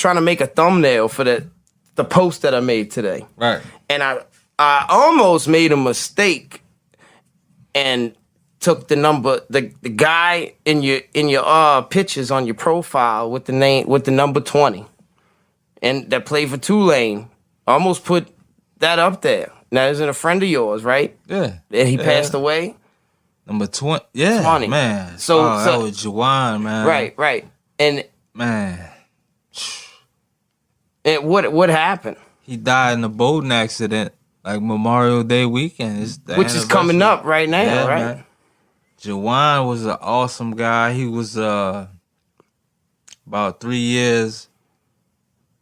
trying to make a thumbnail for the post that I made today. Right. And I almost made a mistake and took the number, the guy in your pictures on your profile with the number 20, and that played for Tulane. I almost put that up there. Now, isn't a friend of yours, right? Yeah. And he passed away. Number 20. Yeah, 20. man. So that was Juwan, man. Right. And man, and what happened? He died in a boating accident, like Memorial Day weekend. Which is coming up right now, right? Man. Juwan was an awesome guy. He was about 2 years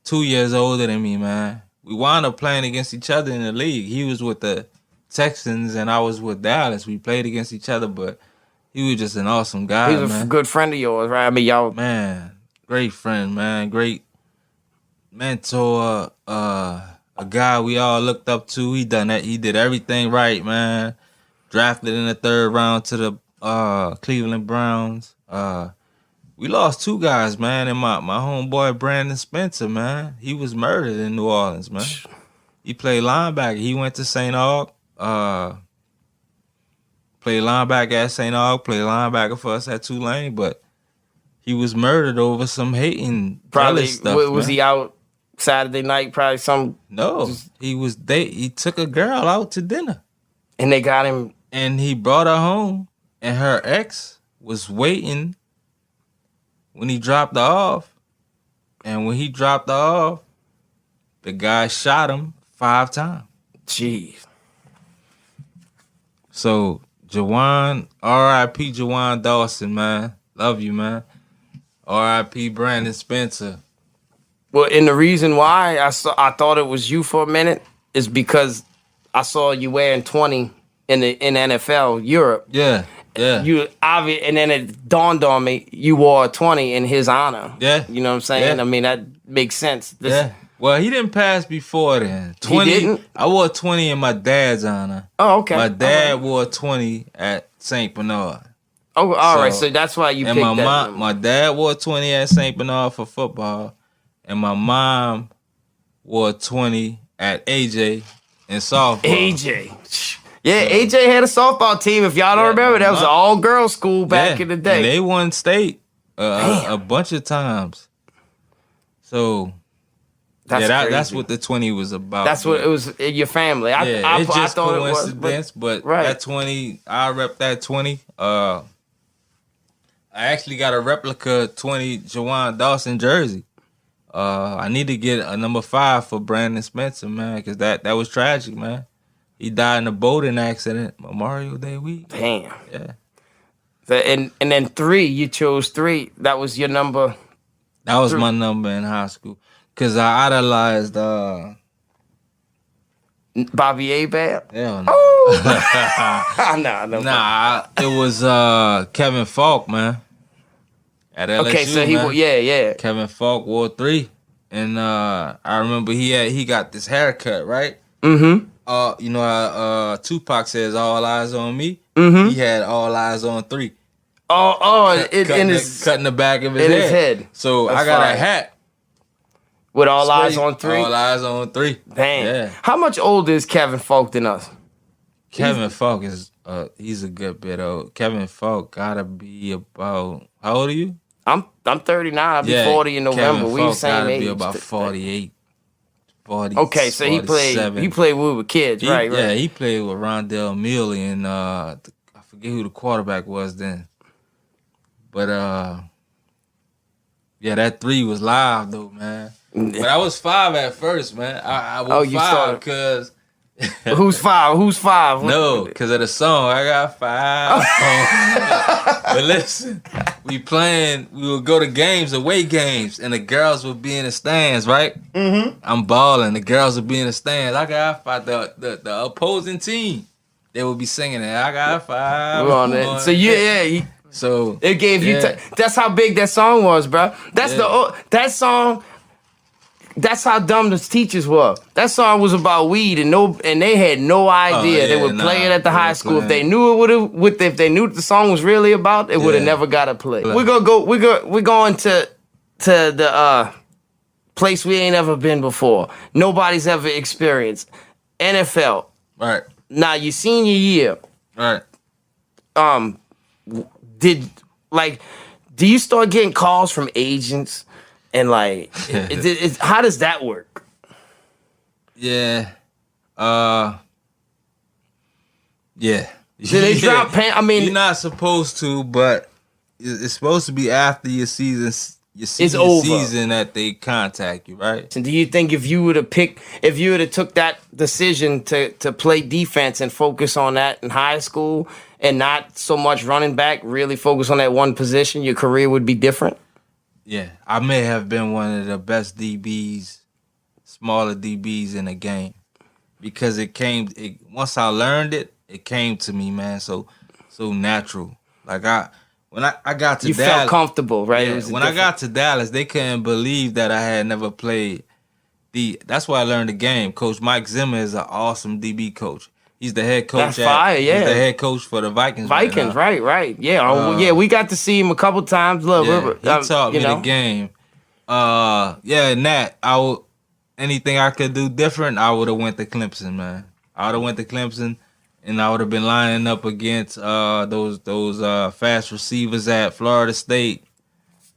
older than me, man. We wound up playing against each other in the league. He was with the Texans and I was with Dallas. We played against each other, but he was just an awesome guy, He was a good friend of yours, right? I mean, y'all... Man, great friend, man. Great mentor. A guy we all looked up to. He did everything right, man. Drafted in the 3rd round to the Cleveland Browns. We lost 2 guys, man, and my homeboy Brandon Spencer, man. He was murdered in New Orleans, man. He played linebacker. He went to St. Aug. Played linebacker at St. Aug. Played linebacker for us at Tulane, but he was murdered over some hating probably stuff. Was he out Saturday night? Probably some. No, he took a girl out to dinner, and they got him. And he brought her home, and her ex was waiting when he dropped her off. And when he dropped her off, the guy shot him 5 times. Jeez. So, Juwan, R.I.P. Juwan Dawson, man. Love you, man. R.I.P. Brandon Spencer. Well, and the reason why I thought it was you for a minute is because I saw you wearing 20 in NFL Europe. Yeah. And then it dawned on me you wore 20 in his honor. Yeah. You know what I'm saying? Yeah. I mean, that makes sense. Yeah. Well, he didn't pass before then. 20. He didn't? I wore 20 in my dad's honor. Oh, okay. My dad wore 20 at St. Bernard. Oh, all right. So that's why you picked that. My dad wore 20 at St. Bernard for football, and my mom wore 20 at AJ in softball. AJ. Yeah, AJ had a softball team. If y'all don't remember, that was an all-girls school back in the day. And they won state a bunch of times. So, that's what the 20 was about. That's what it was in your family. It's just I coincidence, but that 20, I rep that 20. I actually got a replica 20 Juwan Dawson jersey. I need to get a number 5 for Brandon Spencer, man, because that was tragic, man. He died in a boating accident Memorial Day week. Damn. Yeah. And then 3, you chose 3. That was your number. That was my number in high school. Because I idolized Bobby Abab? Hell no. Oh! No. Nah, it was Kevin Faulk, man. At LSU, okay, so yeah. Kevin Faulk wore 3. And I remember he got this haircut, right? Mm-hmm. You know how Tupac says all eyes on me? Mm-hmm. He had all eyes on 3. Cutting the back of his head. So that's I got a hat. With all eyes on 3? All eyes on 3. Damn. Yeah. How much older is Kevin Faulk than us? Kevin Faulk is, he's a good bit old. Kevin Faulk gotta be about, how old are you? I'm 39. I'll be 40 in November. Kevin we Faulk the same gotta age. be about 48. 40, okay, so 47. he played with kids, right? Yeah, he played with Rondell Muley and I forget who the quarterback was then. But that 3 was live though, man. But I was 5 at first, man. I was 5 because Who's 5? Who's 5? No, because of the song. I got 5. But listen, we would go to games, away games, and the girls would be in the stands, right? Mm-hmm. I'm balling. The girls would be in the stands. I got 5. The opposing team, they would be singing it. I got 5. We're on it. So so it gave you. That's how big that song was, bro. That's that song. That's how dumb the teachers were. That song was about weed, and they had no idea. They would play it at the high school. If they knew if they knew what the song was really about, it would have never got to play. We're going to place we ain't ever been before. Nobody's ever experienced. NFL. Right. Now, your senior year, Right. do you start getting calls from agents and like, how does that work? Yeah. Yeah. Do they drop? I mean, you're not supposed to, but it's supposed to be after your season. It's over. Season that they contact you, right? And do you think if you would have took that decision to play defense and focus on that in high school and not so much running back, really focus on that one position, your career would be different? Yeah, I may have been one of the best DBs, smaller DBs in the game, because once I learned it, it came to me, man, so natural. Like when I got to you Dallas, felt comfortable, right? Yeah, when I got to Dallas, they couldn't believe that I had never played that's why I learned the game. Coach Mike Zimmer is an awesome DB coach. He's the head coach. That's fire, yeah. He's the head coach for the Vikings. Right. Yeah, yeah. We got to see him a couple times. Look, he taught me the game. Nat, anything I could do different, I would have went to Clemson, man. I would have went to Clemson. And I would have been lining up against those fast receivers at Florida State.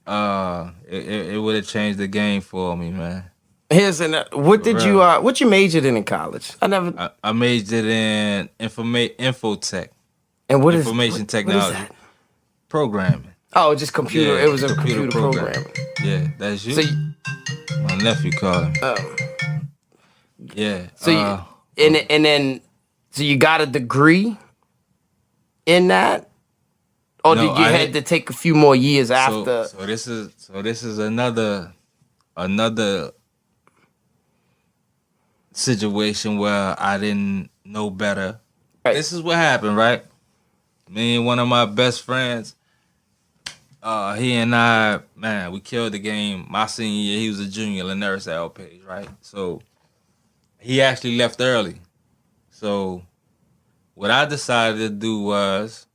It would have changed the game for me, man. What you majored in college? I majored in infotech. And what is information technology? What is that? Programming. Oh, just computer. Yeah, it was a computer programming. Yeah, that's you. My nephew called him. Oh. Yeah. So so you got a degree in that, or did you had to take a few more years after? So this is another situation where I didn't know better. Right. This is what happened, right? Me and one of my best friends, he and I, man, we killed the game. My senior year, he was a junior, Higgnz FB Page, right? So he actually left early. So what I decided to do was,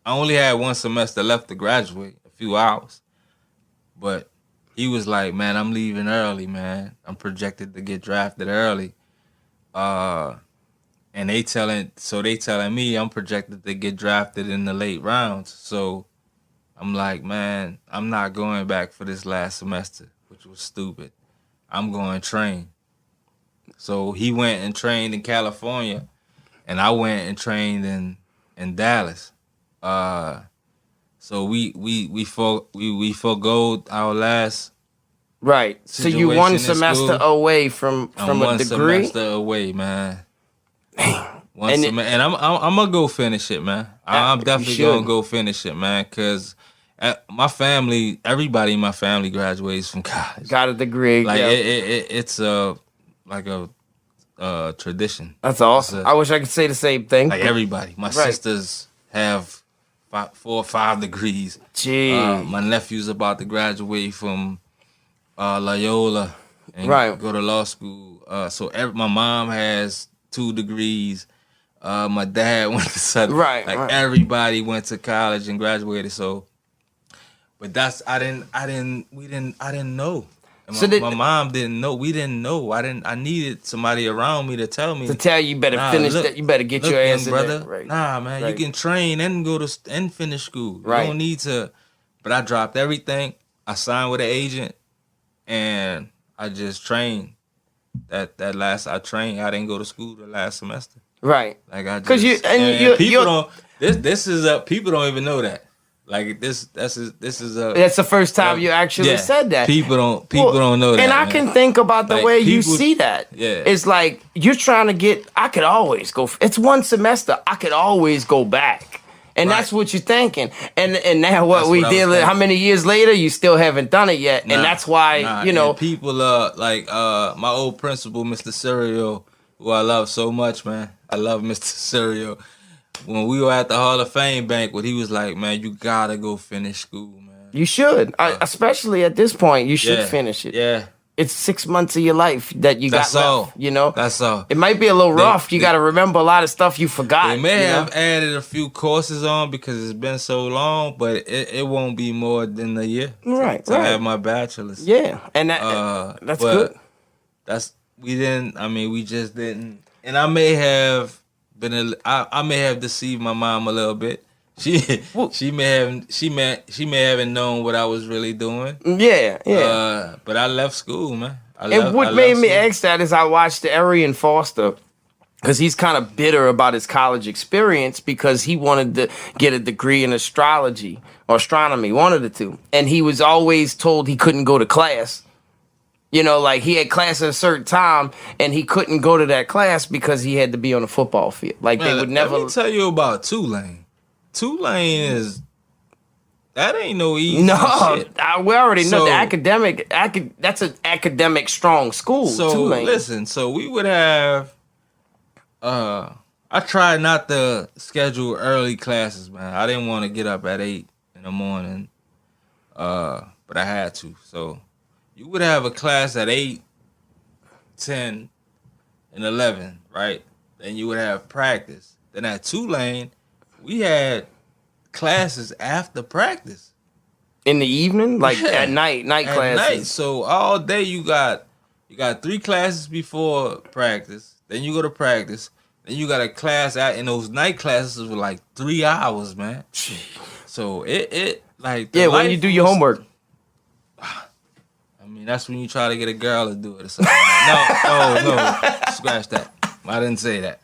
I only had one semester left to graduate, a few hours. But he was like, man, I'm leaving early, man. I'm projected to get drafted early. And they telling me I'm projected to get drafted in the late rounds. So I'm like, man, I'm not going back for this last semester, which was stupid. I'm going to train. So he went and trained in California, and I went and trained in Dallas. So we forgo our last right. So you one semester away from a degree. One semester away, man. And I'm gonna go finish it, man. I'm definitely gonna go finish it, man, because my family, everybody in my family graduates from college. Got a degree. Like it's a tradition. That's awesome. I wish I could say the same thing. Like everybody, my sisters have 4 or 5 degrees. Gee. My nephew's about to graduate from Loyola and go to law school. So my mom has 2 degrees. My dad went to Southern. Everybody went to college and graduated. So, but I didn't know. And my mom didn't know. We didn't know. I needed somebody around me to tell me. To tell you better finish that. You better get your ass in brother. there. Right. Nah, man. You can train and go to and finish school. You don't need to. But I dropped everything. I signed with an agent, and I just trained. I didn't go to school the last semester. Right. Like I just people don't. This is people don't even know that. Like this is that's the first time you actually said that. People don't know that. And I can think about the way you see that. Yeah. It's like you're trying to get. I could always go. It's one semester. I could always go back. And that's what you're thinking. And now what we did, how many years later, you still haven't done it yet. And that's why, people like my old principal, Mr. Serial, who I love so much, man. I love Mr. Serial. When we were at the Hall of Fame banquet, he was like, man, you gotta go finish school, man. You should. Especially at this point, you should finish it. Yeah. it's 6 months of your life that you That's got all. left, you know? That's all. It might be a little rough. You got to remember a lot of stuff you forgot. They may you know? have added a few courses on because it's been so long, but it won't be more than a year to have my bachelor's. Yeah, and that's good. We just didn't. And I may have I may have deceived my mom a little bit. She may haven't known what I was really doing. Yeah. But I left school, man. What made me ask that is I watched Arian Foster, because he's kind of bitter about his college experience because he wanted to get a degree in astrology or astronomy, one of the two, and he was always told he couldn't go to class. You know, like he had class at a certain time and he couldn't go to that class because he had to be on the football field. Like they would never. Let me tell you about Tulane. Tulane that ain't no easy shit. We already know the academic. That's an academic strong school. So Tulane. Listen, so we would have. I tried not to schedule early classes, man. I didn't want to get up at 8 in the morning, but I had to. So you would have a class at 8, 10, and 11, right? Then you would have practice. Then at Tulane, we had classes after practice. In the evening? Like at night classes? At night. So all day you got 3 classes before practice. Then you go to practice. Then you got a class out, and those night classes were like 3 hours, man. So it like when you do your homework. I mean, that's when you try to get a girl to do it or something. No, scratch that. I didn't say that.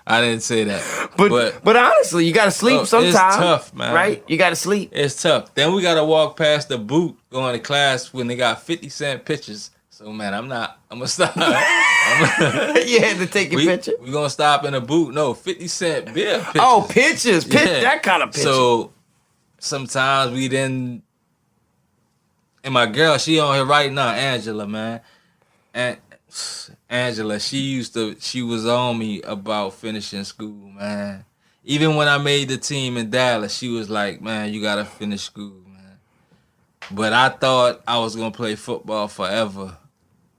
I didn't say that. But honestly, you gotta sleep sometimes. It's tough, man. Right? You gotta sleep. It's tough. Then we gotta walk past the boot going to class when they got 50-cent pictures. So man, I'm gonna stop. You had to take your picture? We gonna stop in a boot. No, 50-cent beer pictures. Oh, pictures. That kind of picture. So sometimes we didn't. And my girl, she on here right now, Angela, man. And Angela, she was on me about finishing school, man. Even when I made the team in Dallas, she was like, man, you gotta finish school, man. But I thought I was gonna play football forever.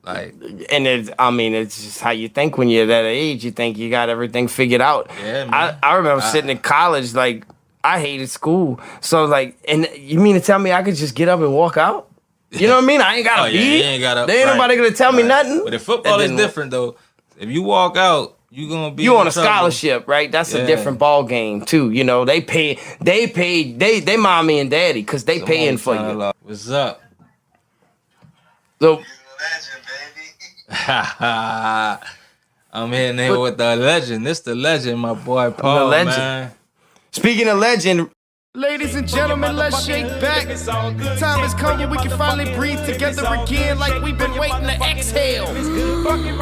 And it's just how you think when you're that age. You think you got everything figured out. Yeah, man. I remember sitting in college, like, I hated school. So, like, and you mean to tell me I could just get up and walk out? You know what I mean? I ain't gotta be. You ain't gotta. There ain't nobody gonna tell me nothing. But if football is different though, if you walk out, you gonna be. You on a scholarship, right? That's a different ball game too. You know, they mommy and daddy because they paying for you. What's up? So, I'm hitting here with the legend. This the legend, my boy Paul. The legend. Man. Speaking of legend. Ladies and gentlemen, let's shake back. Time has come when we can finally breathe together again like we've been waiting to exhale. Exhale?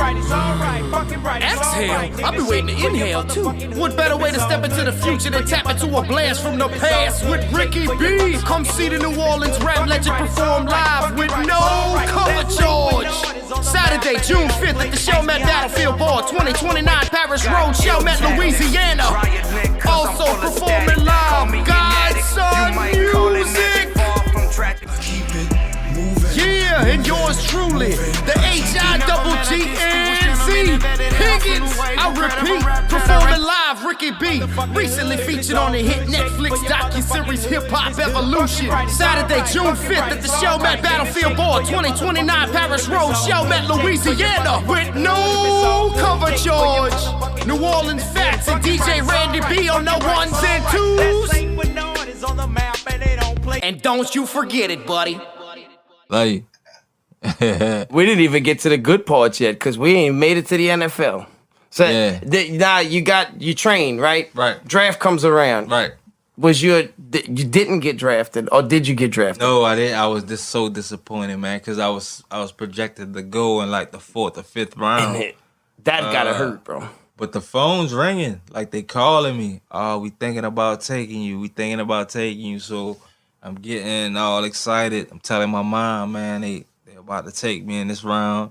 I've been waiting to inhale too. What better way to step into the future than tap into a blast from the past with Ricky B? Come see the New Orleans rap legend perform live with no cover charge. Saturday, June 5th at the Chalmette Battlefield Bar, 2029 Paris Road, Chalmette, Louisiana. Also performing live, Godson Music. Yeah, and yours truly, the HIGGNZ Higgnz. I repeat, performing live, Ricky B. Recently featured on the hit Netflix docuseries Hip Hop Evolution. Saturday, June 5th at the Chalmette Battlefield Bar, 2029 Paris Road, Chalmette, Louisiana. With no cover charge. New Orleans Fats and DJ Randy B on the 1s and 2s. And don't you forget it, buddy. Like, we didn't even get to the good part yet because we ain't made it to the NFL. So now you trained, right? Right. Draft comes around. Right. You didn't get drafted, or did you get drafted? No, I didn't. I was just so disappointed, man, because I was projected to go in like the 4th or 5th round. That gotta hurt, bro. But the phone's ringing, like they calling me. Oh, we thinking about taking you. So I'm getting all excited. I'm telling my mom, man, they're about to take me in this round.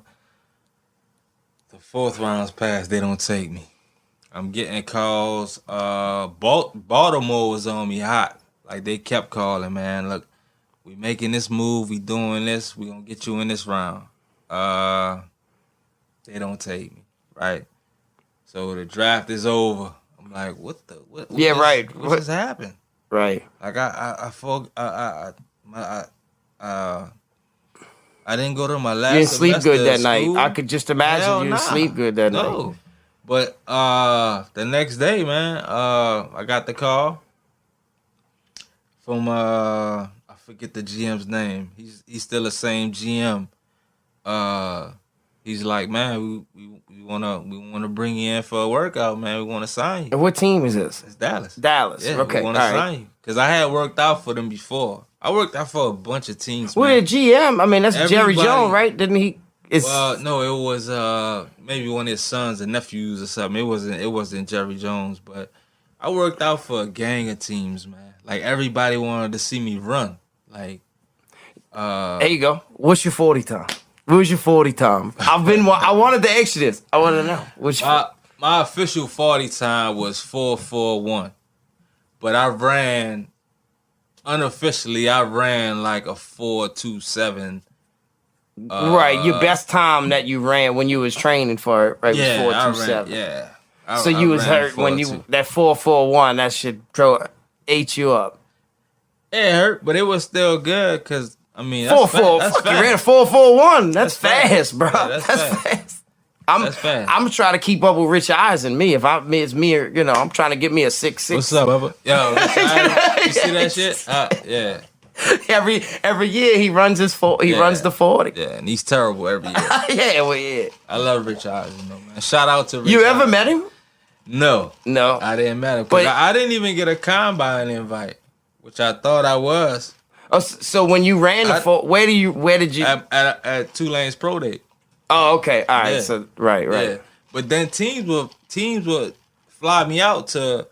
The 4th round's passed, they don't take me. I'm getting calls. Baltimore was on me hot. Like they kept calling, man. Look, we making this move, we doing this, we gonna get you in this round. They don't take me, right? So the draft is over. I'm like, what yeah, right. What just happened? Right. Like I didn't go to my last. You didn't sleep good that school. night. I could just imagine you didn't sleep good that night. No. But the next day, man, I got the call from I forget the GM's name. He's still the same GM. He's like, man, we wanna bring you in for a workout, man. We wanna sign you. And what team is this? It's Dallas. Dallas. Yeah, Okay. we wanna sign you. Cause I had worked out for them before. I worked out for a bunch of teams. Well, man. the GM, I mean, that's Jerry Everybody- Jones, right? Didn't he? Well, no, it was maybe one of his sons and nephews or something. It wasn't Jerry Jones, but I worked out for a gang of teams, man. Like everybody wanted to see me run. Like there you go. What's your 40 time? What was your 40 time? I wanted to ask you this. I want to know. What's your my official 40 time was 4.41, but I ran unofficially. I ran like a 4.27. right, your best time that you ran when you was training for it, right, was 4.27. Yeah. So you was hurt when you that 4.41. That shit ate you up. It hurt, but it was still good because I mean 4.4. That's Fuck, you fast. ran a 4.41. That's fast, bro. Yeah, that's fast. That's fast. I'm trying to keep up with Rich Eisen. It's me, or I'm trying to get me a 6'6". What's up, Bubba? Yo, you see that shit? Yeah. Every year he runs runs the 40. Yeah, and he's terrible every year. yeah. I love Rich Eisen, though, man. Shout out to Rich You ever Eisen. met him? No. No. I didn't met him. But- I didn't even get a combine invite, which I thought I was. Oh, so when you ran the 4, where did you? At Tulane's Pro Day. Oh, okay. All right. Yeah. So right. Yeah. But then teams would fly me out to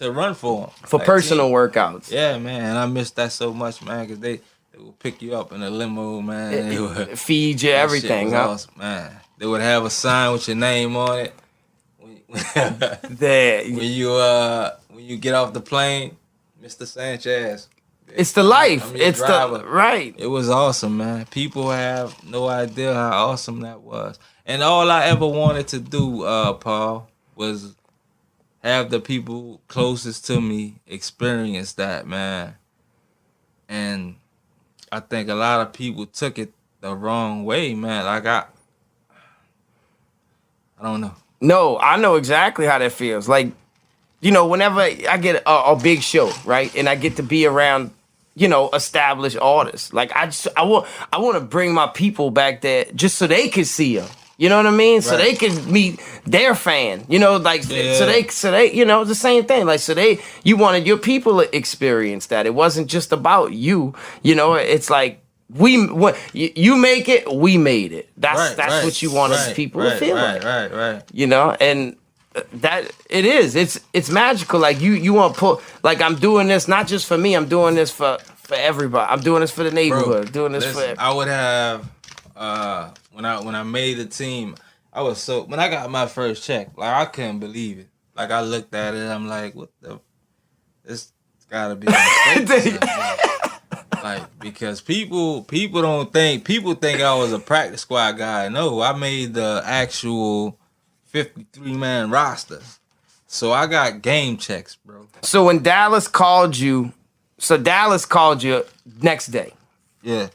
run for them. For personal workouts. Yeah, man. And I miss that so much, man, because they will pick you up in a limo, man. They would Feed you everything, huh? Awesome, man. They would have a sign with your name on it. There. When you get off the plane, Mr. Sanchez. It's the life. I'm your It's driver. the right. It was awesome, man. People have no idea how awesome that was. And all I ever wanted to do, Paul, was have the people closest to me experience that, man. And I think a lot of people took it the wrong way, man. Like I don't know. No, I know exactly how that feels. Like, whenever I get a big show, right, and I get to be around, established artists, like I want to bring my people back there just so they could see them. You know what I mean? Right. So they could meet their fan. So they, the same thing. Like, you wanted your people to experience that. It wasn't just about you. It's like you make it, we made it. That's what you want people to feel like. Right. And that it is. It's magical. Like you want to put, like, I'm doing this not just for me. I'm doing this for everybody. I'm doing this for the neighborhood. I would have when I made the team, I was when I got my first check, like I couldn't believe it. Like I looked at it, I'm like, what the? This gotta be a mistake. Like, because people think I was a practice squad guy. No, I made the actual 53-man roster. So I got game checks, bro. So when Dallas called you, next day. Yeah.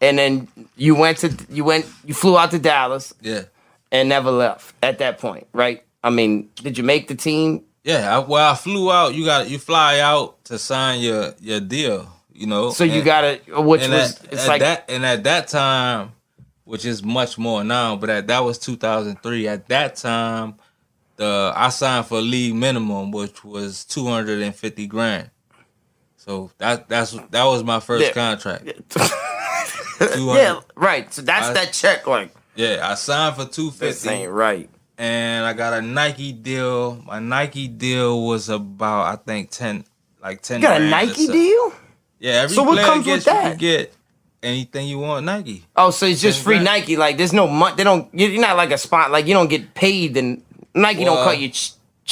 And then you flew out to Dallas. Yeah. And never left at that point, right? I mean, did you make the team? Yeah, I flew out. You fly out to sign your deal, So you got to, and at that time, which is much more now, but that was 2003. At that time, I signed for league minimum, which was $250,000. So that was my first contract. Yeah, right. So that's that check, like. Yeah, I signed for $250,000. This ain't right. And I got a Nike deal. My Nike deal was about, I think, 10. You got a Nike deal? Yeah, every so what player comes with that? You can get anything you want Nike. Oh, so it's just free Nike. Like, there's no money. You're not like a spot. Like, you don't get paid. And Nike don't cut your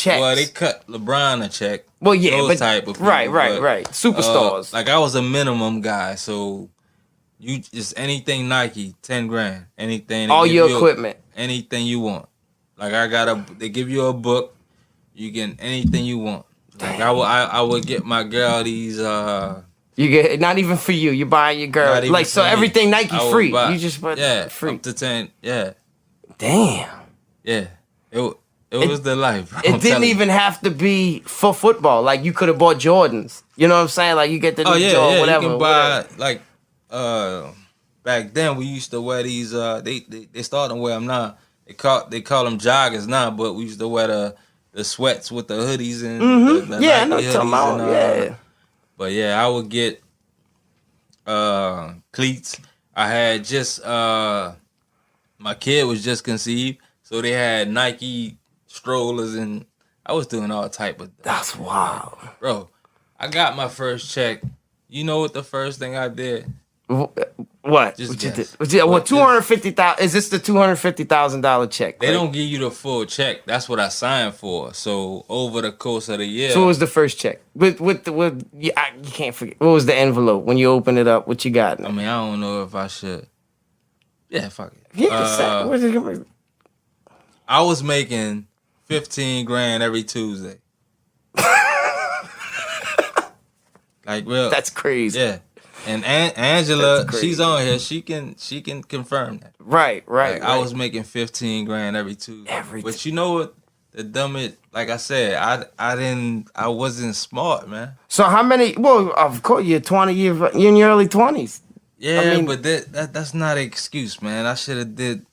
checks. Well, they cut LeBron a check. Well, yeah, those but type of people, right. Superstars. Like I was a minimum guy, so you just anything Nike, 10 grand. Anything. All your equipment. Anything you want. Like they give you a book. You get anything you want. Like I would get my girl these. You get not even for you. You buy your girl like so everything Nike free. You just buy free up to 10. Yeah. Damn. Yeah. It was the life. Bro. It didn't even have to be for football. Like you could have bought Jordans. You know what I'm saying? Like you get the new Jordan, whatever. You can buy like back then we used to wear these. They starting to wear them now. They call them joggers now, but we used to wear the sweats with the hoodies and the I know Nike what you're talking about. But yeah, I would get cleats. I had just my kid was just conceived, so they had Nike strollers, and I was doing all type of. That's wild, bro. I got my first check. You know what the first thing I did? What? Just what you guess. did? Well, $250,000. Is this the $250,000 check? They right? don't give you the full check. That's what I signed for. So over the course of the year. So what was the first check? With you can't forget. What was the envelope when you open it up? What you got? I mean, I don't know if I should. Yeah, fuck it. Yeah, what's it? I was making 15 grand every Tuesday. Like real. That's crazy. Yeah. And Angela, she's on here. She can confirm that. Right. Like, I was making 15 grand every Tuesday. But you know what? The dumbest, like I said, I wasn't smart, man. So how many? Well, of course, you're you're in your early 20s. Yeah, I mean, but that's not an excuse, man. I should have did.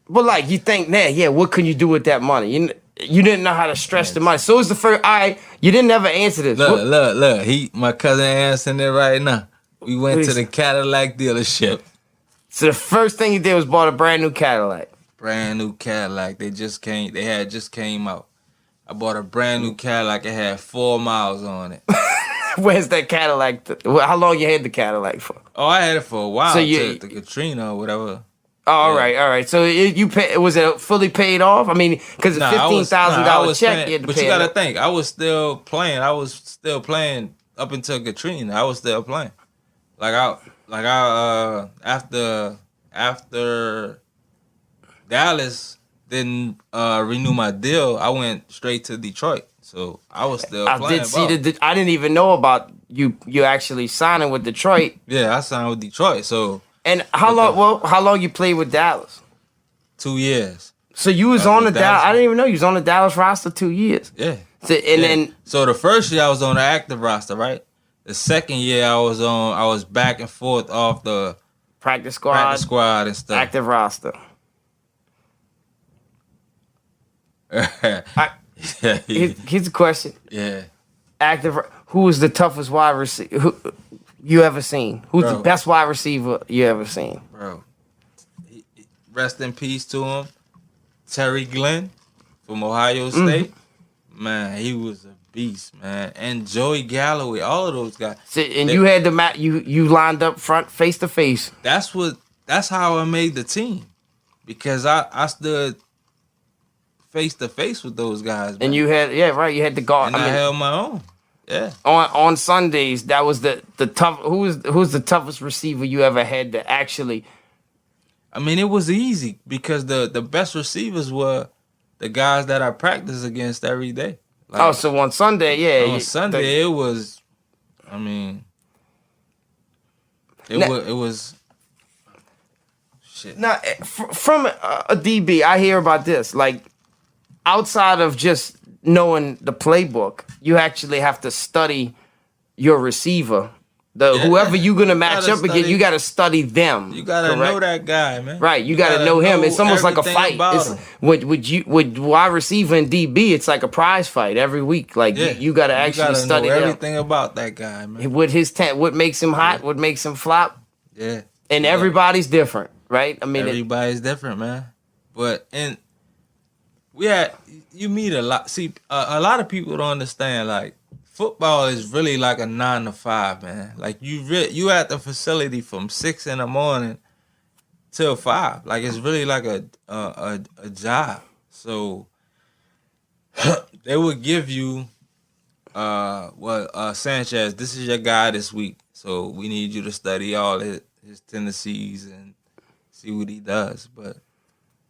But like you think, what can you do with that money? You didn't know how to stretch the money. So it was the first. All right, you didn't ever answer this. Look. My cousin answering it right now. We went to the Cadillac dealership. So the first thing you did was bought a brand new Cadillac. Brand new Cadillac. They had just came out. I bought a brand new Cadillac. It had 4 miles on it. Where's that Cadillac? How long you had the Cadillac for? Oh, I had it for a while. So to Katrina or whatever. Oh, all right. So was it fully paid off? I mean, because the $15,000 check, you had to but pay you got to think, I was still playing. I was still playing up until Katrina. I was still playing. After Dallas didn't renew my deal, I went straight to Detroit. So I was still playing. I didn't even know about you actually signing with Detroit. Yeah, I signed with Detroit. So. And how long you played with Dallas? 2 years. So you was on the Dallas. I didn't even know you was on the Dallas roster 2 years. Yeah. So the first year I was on the active roster, right? The second year I was back and forth off the practice squad and stuff. Active roster. Here's a question. Yeah. Who was the toughest wide receiver you ever seen? Who's the best wide receiver you ever seen? Bro, rest in peace to him. Terry Glenn from Ohio State. Man, he was a beast, man. And Joey Galloway, all of those guys. So, you had the you lined up front, face to face. That's how I made the team. Because I stood face to face with those guys, man. And you had you had the guard. And I held my own. Yeah. On Sundays, that was the tough. Who's the toughest receiver you ever had to actually? I mean, it was easy because the best receivers were the guys that I practice against every day. Like, so on Sunday, yeah. On Sunday, it was. I mean, it was. Shit. Now, from a DB, I hear about this. Like, outside of just knowing the playbook, you actually have to study your receiver. Whoever you're gonna match up against, you gotta study them. You gotta know that guy, man. Right, you gotta know him. It's almost like a fight. With wide receiver and DB, it's like a prize fight every week. Like you gotta actually study know everything about that guy, man. With his what makes him hot, what makes him flop. Yeah, and everybody's different, right? I mean, everybody's different, man. But you meet a lot. See, a lot of people don't understand. Like, football is really like a 9 to 5, man. Like you at the facility from 6 a.m. till 5. Like, it's really like a job. So they would give you, Sanchez, this is your guy this week, so we need you to study all his tendencies and see what he does. But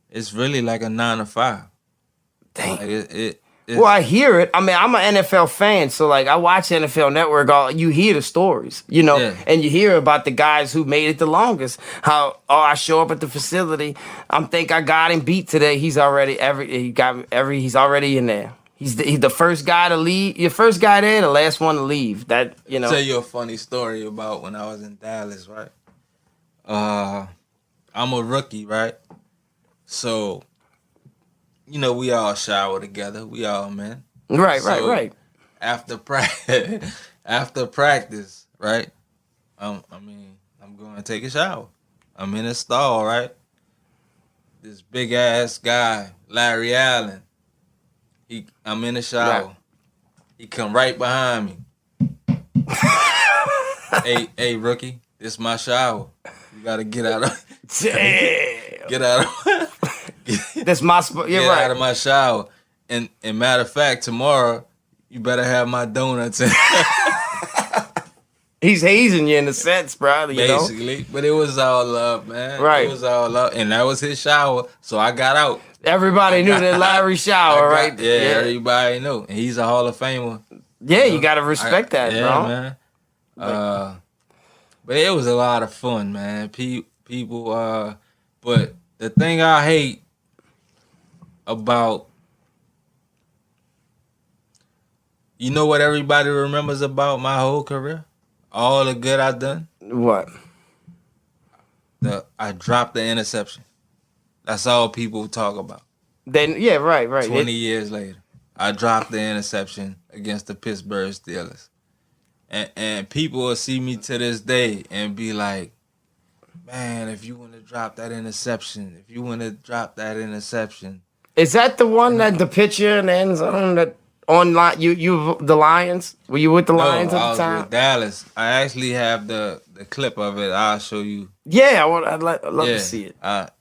it's really like a 9 to 5. Dang. Like Well, I hear it. I mean, I'm an NFL fan, so like I watch NFL Network. You hear the stories, and you hear about the guys who made it the longest. How I show up at the facility, I think I got him beat today. He's already he's already in there. He's the first guy to leave. Your first guy there, the last one to leave. That Tell you a funny story about when I was in Dallas, right? I'm a rookie, right? So. We all shower together. We all men. Right. After practice, right? I'm going to take a shower. I'm in a stall, right? This big ass guy, Larry Allen. I'm in the shower. Right. He come right behind me. hey, rookie, this my shower. You gotta get out of. Damn. Get out of. That's my spot. You're right. Out of my shower. And matter of fact, tomorrow you better have my donuts. He's hazing you in a sense, bro. Basically, but it was all love, man. Right. It was all love, and that was his shower. So I got out. Everybody knew that Larry shower, right? Yeah, everybody knew. And he's a Hall of Famer. Yeah, you gotta respect that, bro. Man. But it was a lot of fun, man. People, but the thing I hate about, what everybody remembers about my whole career? All the good I done? What? I dropped the interception. That's all people talk about. Then right. 20 years later, I dropped the interception against the Pittsburgh Steelers. And people will see me to this day and be like, man, if you want to drop that interception, Is that the one that the picture in the end zone that online? You the Lions? Were you with the Lions at the time? I was with Dallas. I actually have the clip of it. I'll show you. Yeah, I'd love to see it.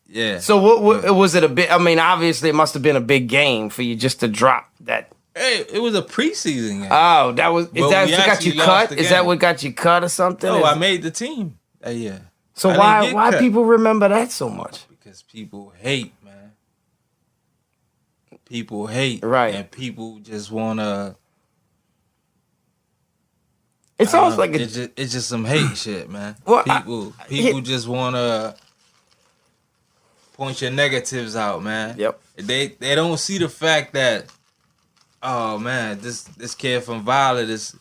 Yeah. So what was it a bit? I mean, obviously it must have been a big game for you just to drop that. Hey, it was a preseason game. Oh, that was. Is that what got you cut? Is that what got you cut or something? No, I made the team that year. So why people remember that so much? Because people hate, man. People hate, right? And people just wanna. It's almost like it's just some hate shit, man. Well, people just wanna point your negatives out, man. Yep. They don't see the fact that, oh man, this kid from Violet is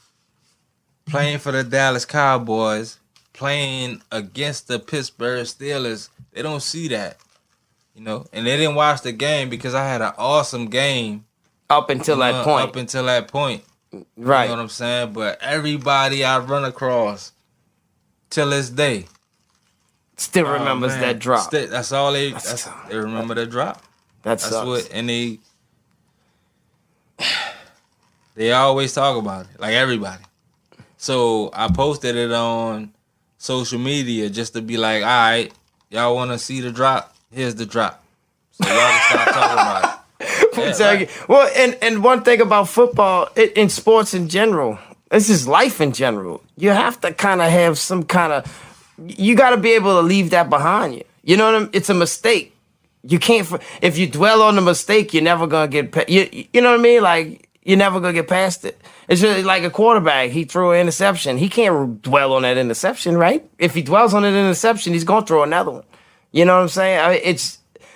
playing for the Dallas Cowboys, playing against the Pittsburgh Steelers. They don't see that, and they didn't watch the game because I had an awesome game up until that point. Up until that point, right? You know what I'm saying? But everybody I run across till this day still remembers that drop. That's all they remember the drop. That's what, and they always talk about it, like everybody. So I posted it on social media just to be like, all right, y'all want to see the drop? Here's the drop. So y'all can stop talking about it. Well, and one thing about football, in sports in general, this is life in general. You have to kind of have some kind of, you got to be able to leave that behind you. You know what I mean? It's a mistake. You can't, if you dwell on the mistake, you're never going to get, you know what I mean? Like, you're never going to get past it. It's just like a quarterback. He threw an interception. He can't dwell on that interception, right? If he dwells on an interception, he's going to throw another one. You know what I'm saying? I mean,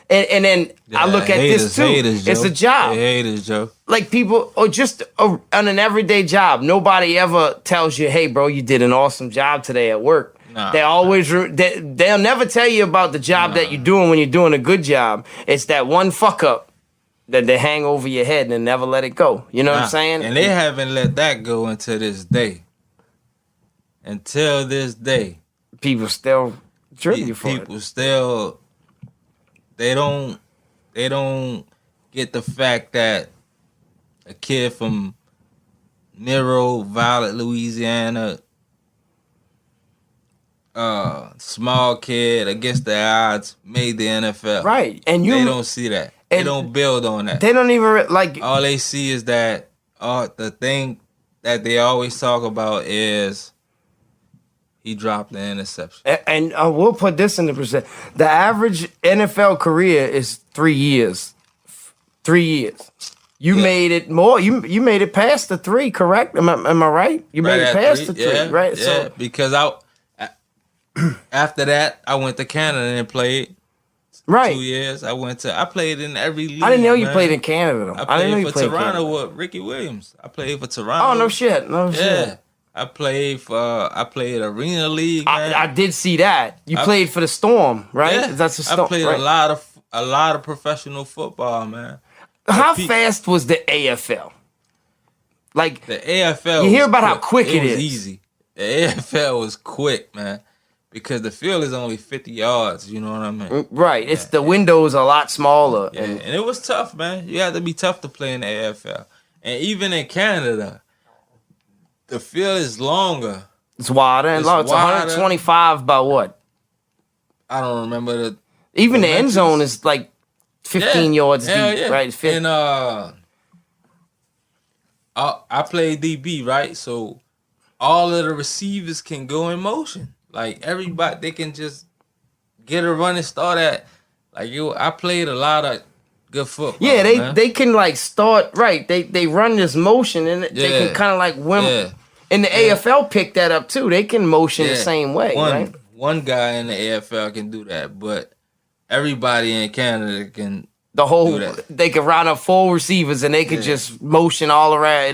and then I look at this too. It's a job. Haters, Joe. Like people, or just on an everyday job. Nobody ever tells you, hey, bro, you did an awesome job today at work. Nah. They always, they'll never tell you about the job that you're doing when you're doing a good job. It's that one fuck up that they hang over your head and never let it go. You know what I'm saying? And they haven't let that go until this day. Until this day. People still trip you for it. People still, they don't get the fact that a kid from Nero, Violet, Louisiana, small kid against the odds, made the NFL. Right. And they don't see that. They don't build on that. They don't even like. All they see is that the thing that they always talk about is he dropped the interception. And we'll put this in the percent. The average NFL career is 3 years. 3 years. You made it more. You made it past the 3, correct? Am I right? You made it past the 3, right? Yeah, So because after that I went to Canada and played. 2 years. I played in every league. I didn't know you played in Canada. Though. I didn't know played you for Toronto with Ricky Williams. I played for Toronto. Oh, no shit. No shit. I played Arena League. Man. I did see that. You played for the Storm, right? Yeah, That's the Storm. I played right? a lot of professional football, man. How fast was the AFL? Like the AFL. You hear about how quick it is. Easy. The AFL was quick, man. Because the field is only 50 yards, you know what I mean? Right. It's the windows a lot smaller. Yeah, and it was tough, man. You had to be tough to play in the AFL. And even in Canada, the field is longer. It's wider and long. It's 125 by what? I don't remember Even the end zone is like 15 yards deep, right? It's 50. And I play DB, right? So all of the receivers can go in motion. Like everybody, they can just get a running start at. Like I played a lot of good football. Yeah, they can like start right. They run this motion and they can kind of like win. Yeah. And the AFL picked that up too. They can motion the same way, right? One guy in the AFL can do that, but everybody in Canada can. They can round up 4 receivers and they can just motion all around.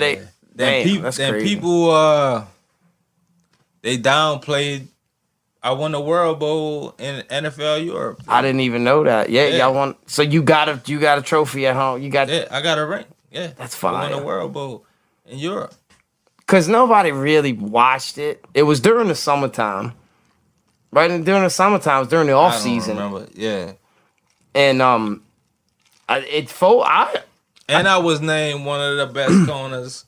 That's crazy. People they downplayed. I won the World Bowl in NFL Europe. I didn't even know that. Yeah, y'all won. So you got a trophy at home. You got. Yeah, I got a ring. Yeah, that's fine. I won the World Bowl in Europe. Cause nobody really watched it. It was during the summertime, right? And during the summertime, it was during the off season. I remember. Yeah. And I was named one of the best corners,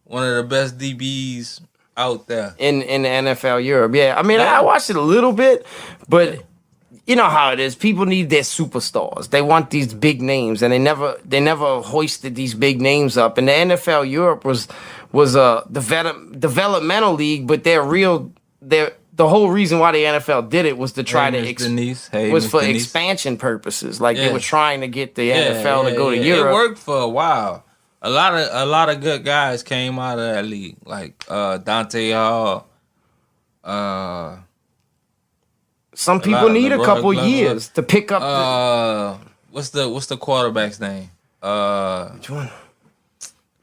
one of the best DBs out there in the NFL Europe. Yeah, I mean, I watched it a little bit, but you know how it is. People need their superstars. They want these big names, and they never hoisted these big names up. And the NFL Europe was a developmental league, but the whole reason why the NFL did it was to try for expansion purposes. Like they were trying to get the NFL to go to Europe. It worked for a while. A lot of good guys came out of that league, like Dante Hall. Some people need a couple years to pick up. What's the quarterback's name? Which one?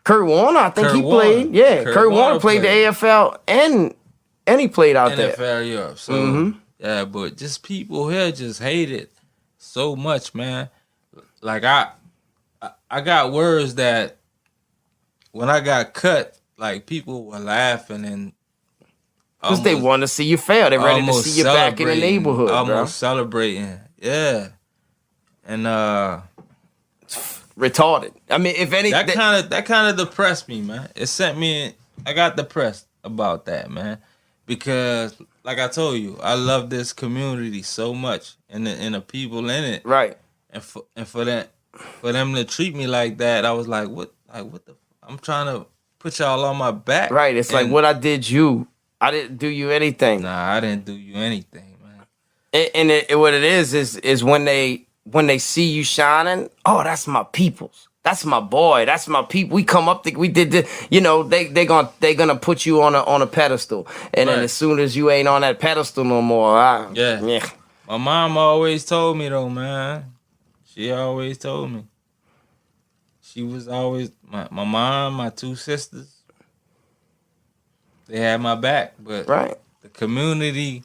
Kurt Warner, I think he played. Yeah, Kurt Warner played the AFL and he played out there. NFL Europe. So yeah, but just people here just hate it so much, man. Like I got words that when I got cut, like people were laughing and because they want to see you fail. They're ready to see you back in the neighborhood. Almost celebrating, yeah, and retarded. I mean, if any, that kind of depressed me, man. It sent me. I got depressed about that, man, because like I told you, I love this community so much and the people in it, right? And for them to treat me like that, I was like, what the. I'm trying to put y'all on my back. Right. It's like what I did you. I didn't do you anything. Nah, I didn't do you anything, man. And what it is when they see you shining, oh, that's my peoples. That's my boy. That's my people. We come up, we did this. You know, they're gonna put you on a pedestal. And then as soon as you ain't on that pedestal no more, yeah. My mom always told me though, man. She always told me. She was always my mom, my 2 sisters. They had my back, but the community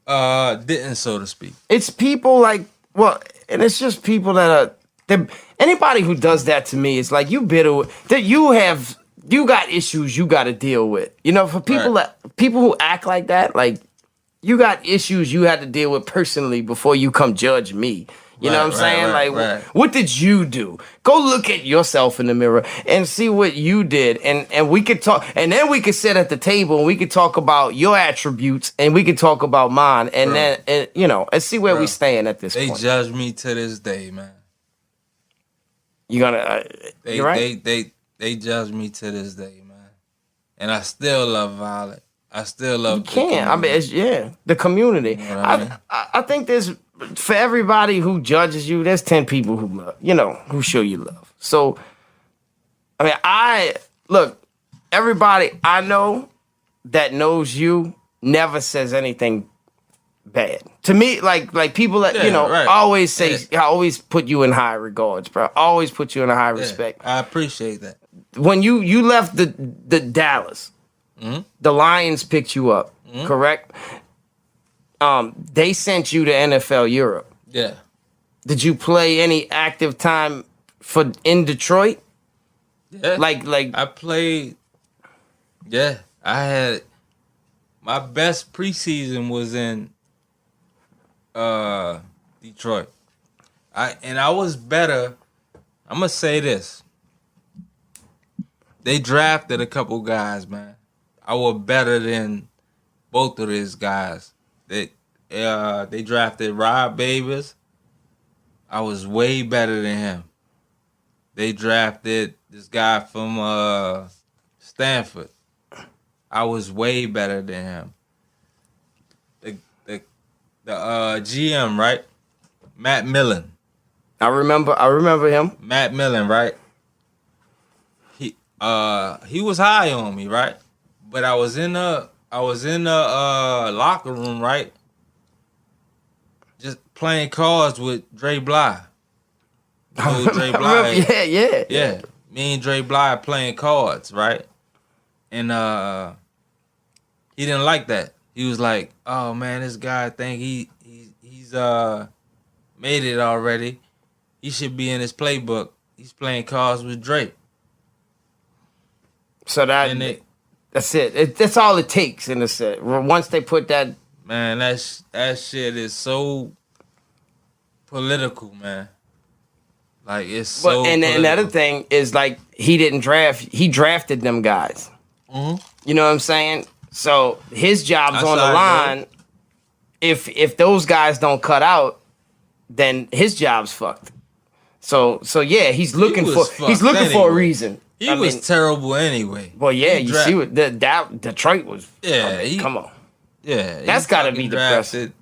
didn't, so to speak. It's people like and it's just people that are. Anybody who does that to me, it's like you bitter. That you got issues you got to deal with. You know, for people people who act like that, like you got issues you had to deal with personally before you come judge me. You know what I'm saying? What did you do? Go look at yourself in the mirror and see what you did. And we could talk, and then we could sit at the table and we could talk about your attributes and we could talk about mine. And then, and see where we stand at this point. They judge me to this day, man. You're gonna, you're right? They judge me to this day, man. And I still love Violet. I still love. You can't. I mean, the community. You know what I mean? I think there's, for everybody who judges you, there's 10 people who love, who show you love. So, I mean, everybody I know that knows you never says anything bad to me. Like people that always say, I always put you in high regards, bro. Always put you in a high respect. I appreciate that. When you left the Dallas. Mm-hmm. The Lions picked you up, correct? They sent you to NFL Europe. Yeah. Did you play any active time in Detroit? Yeah. Like I played. Yeah, I had my best preseason was in Detroit. I was better. I'm gonna say this. They drafted a couple guys, man. I was better than both of these guys. They drafted Rob Babers. I was way better than him. They drafted this guy from Stanford. I was way better than him. The GM, right? Matt Millen. I remember him. Matt Millen, right? He was high on me, right? But I was in the locker room, right? Just playing cards with Dre Bly. You know who Dre Bly is? Yeah. Me and Dre Bly playing cards, right? And he didn't like that. He was like, "Oh man, this guy think he's made it already. He should be in his playbook. He's playing cards with Dre." So that's it. That's all it takes in the set. Once they put that, man, that shit is so political, man. Like it's so. And another thing is like he drafted them guys. Mm-hmm. You know what I'm saying? So his job's on the line. If those guys don't cut out, then his job's fucked. So yeah, he's looking for a reason. He was terrible anyway. Well, yeah, you see what Detroit was. Yeah, come on. Yeah, that's got to be depressing.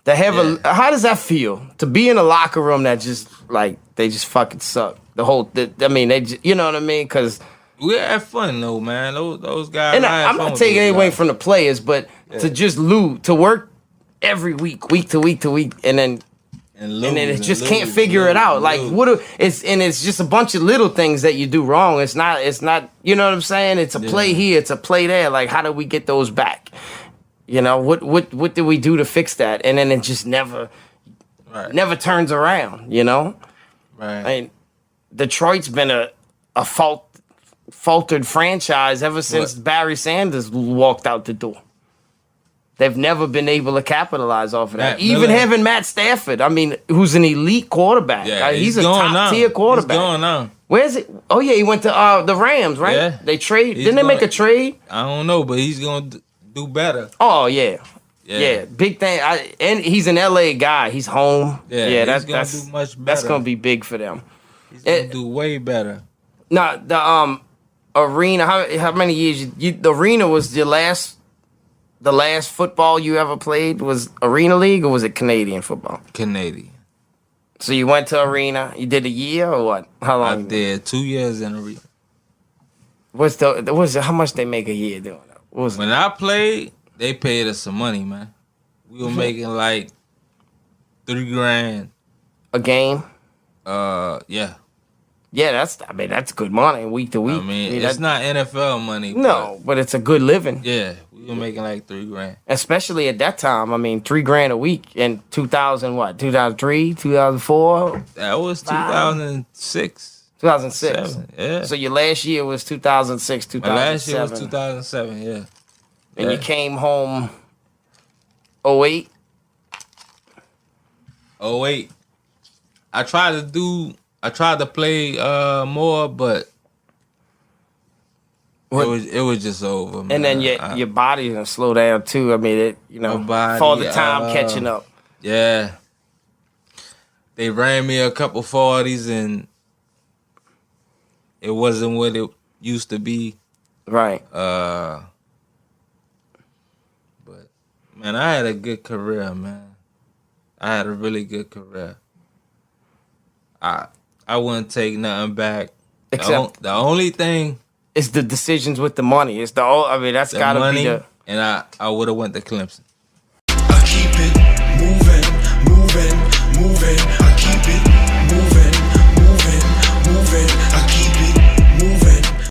How does that feel to be in a locker room that just like they just fucking suck? You know what I mean? Because we had fun though, man. Those guys. And I'm not taking anything away from the players, but to just to work every week to week, and then it just can't figure it out. Like it's just a bunch of little things that you do wrong. It's not. You know what I'm saying? It's a play here. It's a play there. Like how do we get those back? You know what did we do to fix that? And then it just never turns around. You know. Right. I mean, Detroit's been a faltered franchise ever since Barry Sanders walked out the door. They've never been able to capitalize off of that. Even having Matt Stafford, I mean, who's an elite quarterback. Yeah, he's a top-tier quarterback. He's going on. Where is it? Oh, yeah, he went to the Rams, right? Yeah. They trade. Didn't they make a trade? I don't know, but he's going to do better. Oh, yeah. Yeah, big thing. And he's an LA guy. He's home. Yeah, that's going to do much better. That's going to be big for them. He's going to do way better. No, the arena, how many years? The arena was the last football you ever played was Arena League, or was it Canadian football? Canadian. So you went to Arena. You did a year or what? How long? I did 2 years in Arena. How much they make a year doing that? When I played, they paid us some money, man. We were making like $3,000 a game. Yeah. Yeah, that's good money week to week. I mean it's not NFL money. No, but it's a good living. Yeah, we were making like $3,000. Especially at that time. I mean, $3,000 a week in 2003, 2004. That was 2006. 2006. 7, yeah. So your last year was 2006, 2007. My last year was 2007. Yeah. And you came home 08? 08. I tried to play more, but it was just over, man. And then your body's gonna slow down too. I mean, for the time catching up. Yeah. They ran me a couple 40s and it wasn't what it used to be. Right. But man, I had a good career, man. I had a really good career. I wouldn't take nothing back. Except the only thing is the decisions with the money. It's that's gotta money, be the. And I would have went to Clemson.